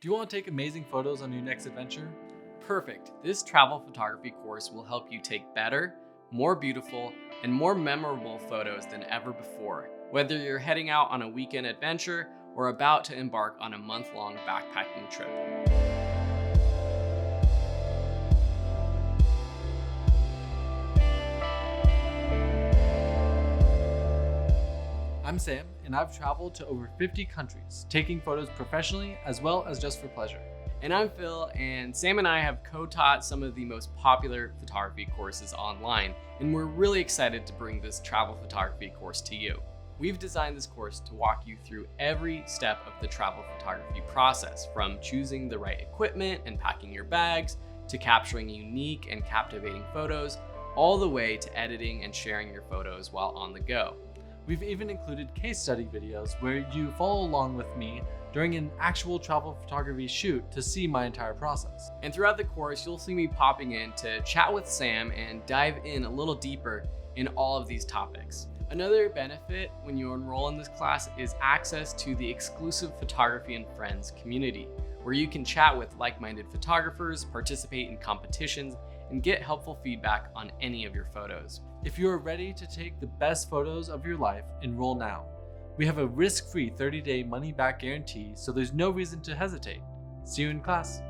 Do you want to take amazing photos on your next adventure? Perfect. This travel photography course will help you take better, more beautiful, and more memorable photos than ever before, whether you're heading out on a weekend adventure or about to embark on a month-long backpacking trip. I'm Sam, and I've traveled to over 50 countries, taking photos professionally as well as just for pleasure. And I'm Phil, and Sam and I have co-taught some of the most popular photography courses online, and we're really excited to bring this travel photography course to you. We've designed this course to walk you through every step of the travel photography process, from choosing the right equipment and packing your bags, to capturing unique and captivating photos, all the way to editing and sharing your photos while on the go. We've even included case study videos where you follow along with me during an actual travel photography shoot to see my entire process. And throughout the course, you'll see me popping in to chat with Sam and dive in a little deeper in all of these topics. Another benefit when you enroll in this class is access to the exclusive Photography and Friends community, where you can chat with like-minded photographers, participate in competitions, and get helpful feedback on any of your photos. If you are ready to take the best photos of your life, enroll now. We have a risk-free 30-day money-back guarantee, so there's no reason to hesitate. See you in class.